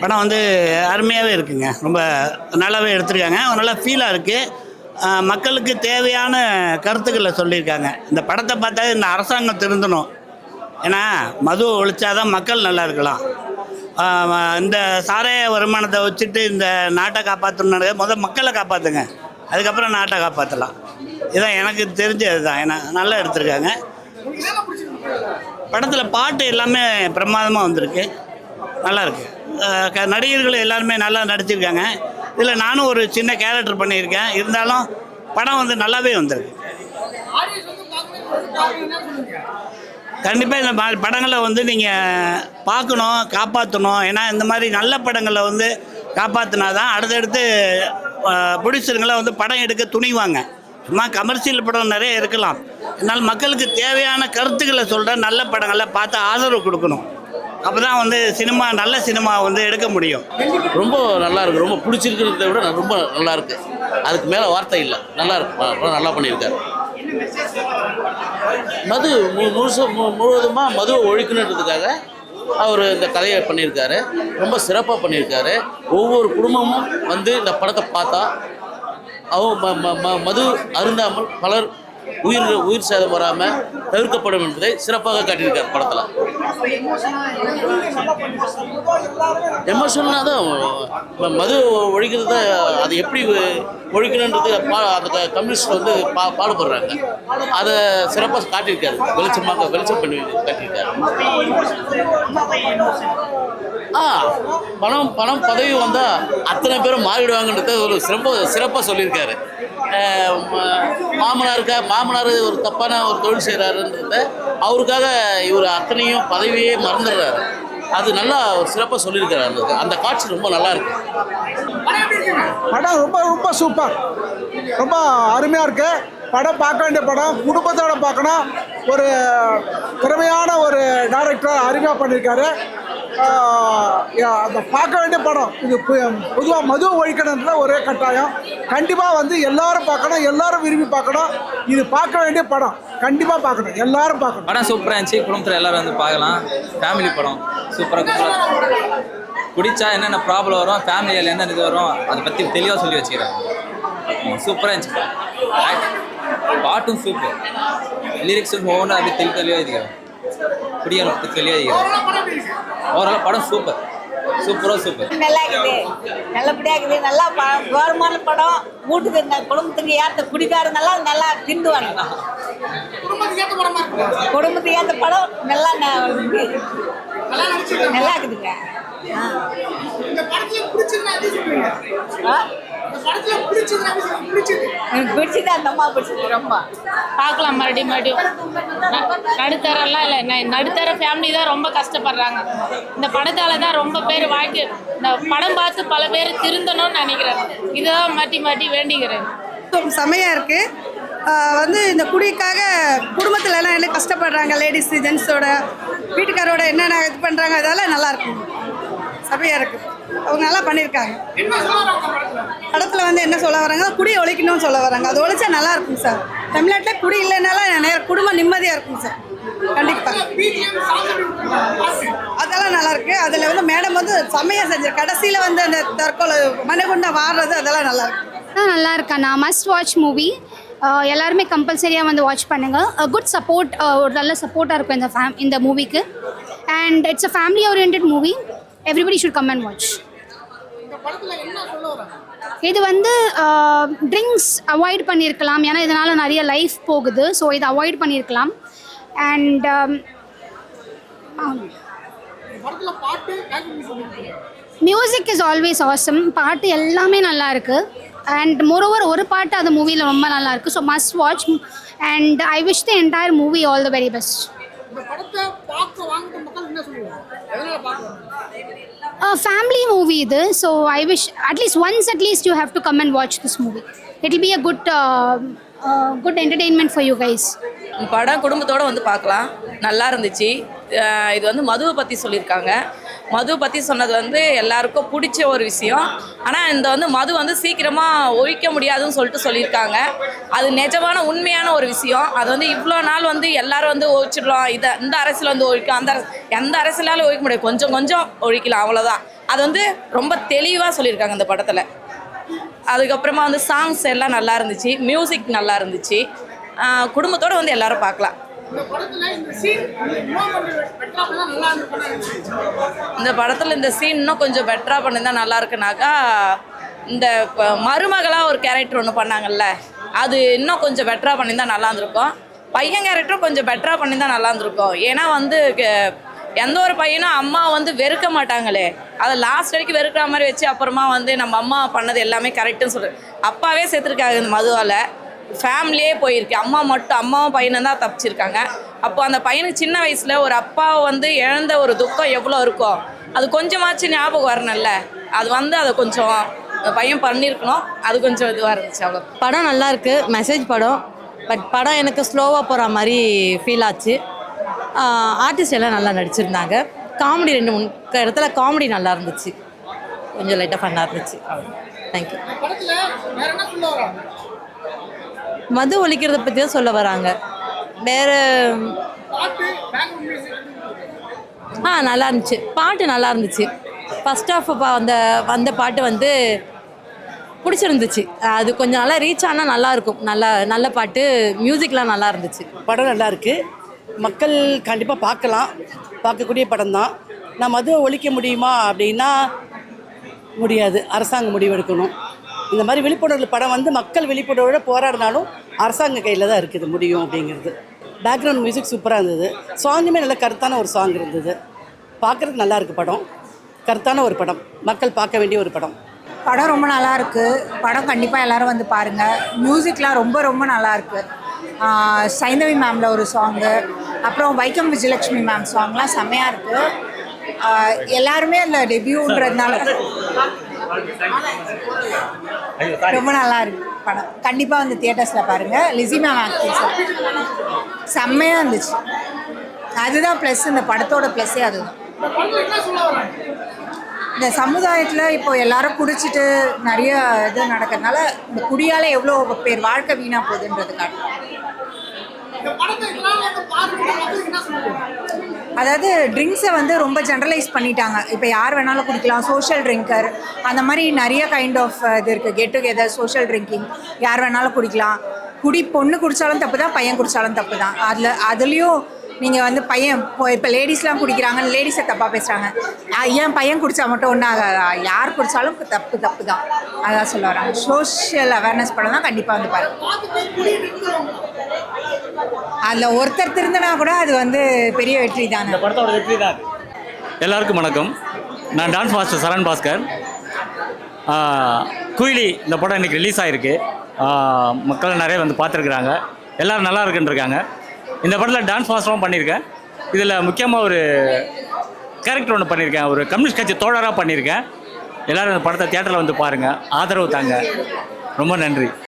படம் வந்து அருமையாகவே இருக்குங்க. ரொம்ப நல்லாவே எடுத்திருக்காங்க. நல்லா ஃபீலாக இருக்குது. மக்களுக்கு தேவையான கருத்துக்களை சொல்லியிருக்காங்க. இந்த படத்தை பார்த்தா இந்த அரசாங்கம் திருந்தணும். ஏன்னா மது ஒழிச்சாதான் மக்கள் நல்லா இருக்கலாம். இந்த சாராய வருமானத்தை வச்சுட்டு இந்த நாட்டை காப்பாற்றணுன்னு முதல் மக்களை காப்பாற்றுங்க, அதுக்கப்புறம் நாட்டை காப்பாற்றலாம். இதுதான் எனக்கு தெரிஞ்சது தான். ஏன்னா நல்லா எடுத்திருக்காங்க. படத்தில் பாட்டு எல்லாமே பிரமாதமாக வந்திருக்கு, நல்லாயிருக்கு. நடிகர்கள் எல்லாருமே நல்லா நடிச்சிருக்காங்க. இதில் நானும் ஒரு சின்ன கேரக்டர் பண்ணியிருக்கேன். இருந்தாலும் படம் வந்து நல்லாவே வந்திருக்கு. கண்டிப்பாக இந்த மாதிரி படங்களை வந்து நீங்கள் பார்க்கணும், காப்பாற்றணும். ஏன்னா இந்த மாதிரி நல்ல படங்களை வந்து காப்பாற்றினா தான் அடுத்தடுத்து ப்ரொடியூசருங்களை வந்து படம் எடுக்க துணிவாங்க. சும்மா கமர்ஷியல் படம் நிறைய இருக்கலாம், அதனால் மக்களுக்கு தேவையான கருத்துக்களை சொல்கிற நல்ல படங்களை பார்த்து ஆதரவு கொடுக்கணும். அப்போ தான் வந்து சினிமா, நல்ல சினிமா வந்து எடுக்க முடியும். ரொம்ப நல்லாயிருக்கு. ரொம்ப பிடிச்சிருக்கிறத விட ரொம்ப நல்லாயிருக்கு. அதுக்கு மேலே வார்த்தை இல்லை. நல்லாயிருக்கு. நல்லா பண்ணியிருக்காரு. மது முழுவதுமாக மதுவை ஒழிக்கணுன்றதுக்காக அவர் இந்த கதையை பண்ணியிருக்காரு. ரொம்ப சிறப்பாக பண்ணியிருக்காரு. ஒவ்வொரு குடும்பமும் வந்து இந்த படத்தை பார்த்தா மது அருந்தாமல் பலர் உயிர் சேதம் வராமல் தவிர்க்கப்படும் என்பதை சிறப்பாக காட்டியிருக்கார் படத்தில். எமோஷனலாக தான் மது ஒழிக்கிறது தான். அது எப்படி ஒழிக்கணுன்றது அந்த கம்யூனிஸ்ட் வந்து பாடுபடுறாங்க. அதை சிறப்பாக காட்டியிருக்காரு. வெளிச்சம் பண்ணி காட்டியிருக்காரு. பணம் பதவி வந்தால் அத்தனை பேரும் மாறிடுவாங்கன்றத ஒரு சிறப்பாக சொல்லியிருக்காரு. மாமனார் ஒரு தப்பான ஒரு தொழில் செய்கிறாருன்றத அவருக்காக இவர் அத்தனையும் பதவியே மறந்துடுறாரு. அது நல்லா ஒரு சிறப்பாக சொல்லியிருக்காரு. அந்த காட்சி ரொம்ப நல்லா இருக்கு. படம் ரொம்ப ரொம்ப சூப்பர், ரொம்ப அருமையாக இருக்கு. படம் பார்க்க வேண்டிய படம், குடும்பத்தோட பார்க்கணும். ஒரு திறமையான ஒரு டைரக்டர் அருமையாக பண்ணியிருக்காரு. அந்த பார்க்க வேண்டிய படம் இது. பொதுவாக மதுவை ஒழிக்கணுன்ற ஒரே கட்டாயம். கண்டிப்பாக வந்து எல்லாரும் பார்க்கணும், எல்லாரும் விரும்பி பார்க்கணும். இது பார்க்க வேண்டிய படம், கண்டிப்பாக பார்க்கணும், எல்லாரும் பார்க்கணும். படம் சூப்பராக இருந்துச்சு. குடும்பத்தில் எல்லாரும் வந்து பார்க்கலாம். ஃபேமிலி படம் சூப்பராக. குடித்தா என்னென்ன ப்ராப்ளம் வரும், ஃபேமிலியில் என்ன இது வரும், அதை பற்றி தெளிவாக சொல்லி வச்சுக்கிறேன். சூப்பராக இருந்துச்சு. பாட்டும் சூப்பர், லிரிக்ஸும் ஒவ்வொன்றும் அப்படி தெளிவாக இருக்கிறேன். குடியணும் தெளிவாக இருக்கிறேன். ஓவரால் படம் சூப்பர், சூப்பர். நல்லா இருக்குது, நல்லபடியாக இருக்குது. நல்லா கௌரவமான படம். வீட்டுக்கு குடும்பத்துக்கு ஏற்ற குடிக்காரங்கெல்லாம் நல்லா திண்டுவாங்க. குடும்பத்துக்கு ஏற்ற படம் நல்லா இருக்குதுங்க. பிடிச்சது அந்த அம்மா பிடிச்சது ரொம்ப. பார்க்கலாம் மறுபடியும். நடுத்தரெல்லாம் இல்லை, நடுத்தர ஃபேமிலி தான் ரொம்ப கஷ்டப்படுறாங்க. இந்த படத்தால் தான் ரொம்ப பேர் வாழ்க்கை, இந்த படம் பார்த்து பல பேர் திருந்தணும்னு நினைக்கிறேன். இதுதான் மாட்டி வேண்டிக்கிறேன். செமையாக இருக்குது. வந்து இந்த குடிக்காக குடும்பத்தில் எல்லாம் கஷ்டப்படுறாங்க. லேடிஸ் ஜென்ஸோட வீட்டுக்காரோட என்னென்ன இது பண்ணுறாங்க, அதெல்லாம் நல்லாயிருக்கும். செமையாக இருக்குது. அவங்க நல்லா பண்ணியிருக்காங்க. படத்தில் வந்து என்ன சொல்ல வராங்க, குடி ஒழிக்கணும்னு சொல்ல வராங்க. அது ஒழிச்சா நல்லா இருக்கும் சார். தமிழ்நாட்டில் குடி இல்லைனாலும் குடும்பம் நிம்மதியாக இருக்கும் சார். கண்டிப்பாக அதெல்லாம் நல்லாயிருக்கு. அதில் வந்து மேடம் வந்து செம்மையாக செஞ்சு கடைசியில் வந்து அந்த தற்கொலை மனைகுண்டா வாடுறது அதெல்லாம் நல்லாயிருக்கு. நல்லா இருக்கா? நான் மஸ்ட் வாட்ச் மூவி. எல்லாருமே கம்பல்சரியாக வந்து வாட்ச் பண்ணுங்கள். குட் சப்போர்ட், ஒரு நல்ல சப்போர்ட்டாக இருக்கும் இந்த மூவிக்கு. And it's a family oriented movie. Everybody should come and watch. இது வந்து ட்ரிங்க்ஸ் அவாய்ட் பண்ணியிருக்கலாம். ஏன்னா இதனால் நிறைய லைஃப் போகுது. ஸோ இதை அவாய்ட் பண்ணியிருக்கலாம். And music is always awesome. பாட்டு எல்லாமே நல்லா இருக்குது. அண்ட் மோரோவர் ஒரு பாட்டு அந்த மூவியில் ரொம்ப நல்லா இருக்குது. So must watch. And I wish the entire movie all the very best. Family movie இது. So I wish at least you have to come and watch this movie. It will be a good entertainment for you guys. படம் குடும்பத்தோடு வந்து பார்க்கலாம். நல்லா இருந்துச்சு. இது வந்து மதுவை பற்றி சொல்லியிருக்காங்க. மதுவை பற்றி சொன்னது வந்து எல்லாருக்கும் பிடிச்ச ஒரு விஷயம். ஆனால் இந்த வந்து மது வந்து சீக்கிரமாக ஒழிக்க முடியாதுன்னு சொல்லியிருக்காங்க. அது நிஜமான உண்மையான ஒரு விஷயம். அது வந்து இவ்வளோ நாள் வந்து எல்லாரும் வந்து ஒழிச்சிடலாம், இந்த அரசியல் வந்து ஒழிக்கும், எந்த அரசியலாலும் ஒழிக்க முடியாது. கொஞ்சம் ஒழிக்கலாம், அவ்வளோதான். அது வந்து ரொம்ப தெளிவாக சொல்லியிருக்காங்க இந்த படத்தில். அதுக்கப்புறமா வந்து சாங்ஸ் எல்லாம் நல்லா இருந்துச்சு, மியூசிக் நல்லா இருந்துச்சு. குடும்பத்தோடு வந்து எல்லாரும் பார்க்கலாம். இந்த படத்தில் இந்த சீன் இன்னும் கொஞ்சம் பெட்டராக பண்ணியிருந்தால் நல்லா இருக்குனாக்கா, இந்த மருமகளாக ஒரு கேரக்டர் ஒன்று பண்ணாங்கல்ல, அது இன்னும் கொஞ்சம் பெட்டராக பண்ணியிருந்தால் நல்லா இருந்திருக்கும். பையன் கேரக்டரும் கொஞ்சம் பெட்டராக பண்ணியிருந்தால் நல்லா இருந்திருக்கும். ஏன்னா வந்து எந்த ஒரு பையனும் அம்மா வந்து வெறுக்க மாட்டாங்களே, அதை லாஸ்ட் வரைக்கும் வெறுக்கிற மாதிரி வச்சு அப்புறமா வந்து நம்ம அம்மா பண்ணது எல்லாமே கரெக்டுன்னு சொல்கிறேன். அப்பாவே சேர்த்துருக்காங்க இந்த மதுவால், ஃபேமிலியே போயிருக்கு. அம்மாவும் பையனும் தான் தப்பிச்சிருக்காங்க. அப்போ அந்த பையனுக்கு சின்ன வயசில் ஒரு அப்பாவை வந்து இழந்த ஒரு துக்கம் எவ்வளோ இருக்கும், அது கொஞ்சமாச்சு ஞாபகம் வரணும்ல. அது வந்து அதை கொஞ்சம் பையன் பண்ணியிருக்கணும். அது கொஞ்சம் இதுவாக இருந்துச்சு. அவ்வளோ படம் நல்லா இருக்கு, மெசேஜ் படம். பட் படம் எனக்கு ஸ்லோவாக போகிற மாதிரி ஃபீல் ஆச்சு. ஆர்டிஸ்ட் எல்லாம் நல்லா நடிச்சிருந்தாங்க. காமெடி 2-3 இடத்துல காமெடி நல்லா இருந்துச்சு, கொஞ்சம் லைட்டாக ஃபன்னாக இருந்துச்சு. தேங்க்யூ. மது ஒழிக்கிறத பற்றி தான் சொல்ல வராங்க. வேறு நல்லா இருந்துச்சு, பாட்டு நல்லா இருந்துச்சு. ஃபஸ்ட் ஆஃப் அந்த பாட்டு வந்து பிடிச்சிருந்துச்சு. அது கொஞ்சம் நல்லா ரீச் ஆனால் நல்லாயிருக்கும். நல்ல பாட்டு, மியூசிக்லாம் நல்லா இருந்துச்சு. படம் நல்லா இருக்குது, மக்கள் கண்டிப்பாக பார்க்கக்கூடிய படம் தான். நான் மதுவை ஒழிக்க முடியுமா அப்படின்னா முடியாது, அரசாங்கம் முடிவெடுக்கணும். இந்த மாதிரி விழிப்புணர்வு படம் வந்து மக்கள் விழிப்புணர்வோட போராடினாலும் அரசாங்க கையில் தான் இருக்குது முடியும் அப்படிங்கிறது. பேக்ரவுண்ட் மியூசிக் சூப்பராக இருந்தது, சாங்குமே நல்ல கருத்தான ஒரு சாங் இருந்தது. பார்க்குறதுக்கு நல்லா இருக்குது படம், கருத்தான ஒரு படம், மக்கள் பார்க்க வேண்டிய ஒரு படம். படம் ரொம்ப நல்லா இருக்கு. படம் கண்டிப்பாக எல்லாரும் வந்து பாருங்கள். மியூசிக்லாம் ரொம்ப ரொம்ப நல்லா இருக்கு. சைந்தவி மேமில் ஒரு சாங்கு, அப்புறம் வைக்கம் விஜயலட்சுமி மேம் சாங்லாம் செம்மையாக இருக்குது. எல்லாருமே அந்த டெபியூன்றதுனால ரொம்ப நல்லா இருக்கு படம். கண்டிப்பாக வந்து தியேட்டர்ஸில் பாருங்கள். லிஸி மேம் ஆக்டிங் செம்மையாக இருந்துச்சு. அதுதான் ப்ளஸ், இந்த படத்தோட ப்ளஸ்ஸே அதுதான். இந்த சமுதாயத்தில் இப்போ எல்லாரும் குடிச்சிட்டு நிறைய இது நடக்கிறதுனால இந்த குடியால் எவ்வளோ பேர் வாழ்க்கை வீணாக போகுதுன்றதுக்காக. அதாவது ட்ரிங்க்ஸை வந்து ரொம்ப ஜென்ரலைஸ் பண்ணிட்டாங்க. இப்போ யார் வேணாலும் குடிக்கலாம், சோஷியல் ட்ரிங்கர் அந்த மாதிரி நிறைய கைண்ட் ஆஃப் இது இருக்குது. கெட் டுகெதர், சோஷியல் ட்ரிங்கிங், யார் வேணாலும் குடிக்கலாம். பொண்ணு குடித்தாலும் தப்பு தான், பையன் குடித்தாலும் தப்பு தான். அதுலேயும் நீங்கள் வந்து பையன் இப்போ லேடிஸ்லாம் குடிக்கிறாங்க, லேடிஸை தப்பாக பேசுகிறாங்க. ஏன் பையன் குடித்தா மட்டும் ஒன்றும் யார் குடித்தாலும் தப்பு தான். அதான் சொல்ல வராங்க. சோஷியல் அவேர்னஸ் படம் தான், கண்டிப்பாக வந்து பாருங்க. அதில் ஒருத்தர் திருந்தினா கூட அது வந்து பெரிய வெற்றி தான். இந்த படத்தோட வெற்றி தான். எல்லாருக்கும் வணக்கம். நான் டான்ஸ் மாஸ்டர் சரண் பாஸ்கர். குயிலி இந்த படம் இன்றைக்கி ரிலீஸ் ஆகிருக்கு. மக்கள் நிறைய வந்து பார்த்துருக்குறாங்க, எல்லோரும் நல்லா இருக்குன்றிருக்காங்க. இந்த படத்தில் டான்ஸ் மாஸ்டரும் பண்ணியிருக்கேன். இதில் முக்கியமாக ஒரு கேரக்டர் ஒன்று பண்ணியிருக்கேன், ஒரு கம்யூனிஸ்ட் கட்சி தோழராக பண்ணியிருக்கேன். எல்லோரும் இந்த படத்தை தியேட்டரில் வந்து பாருங்கள், ஆதரவு தாங்க. ரொம்ப நன்றி.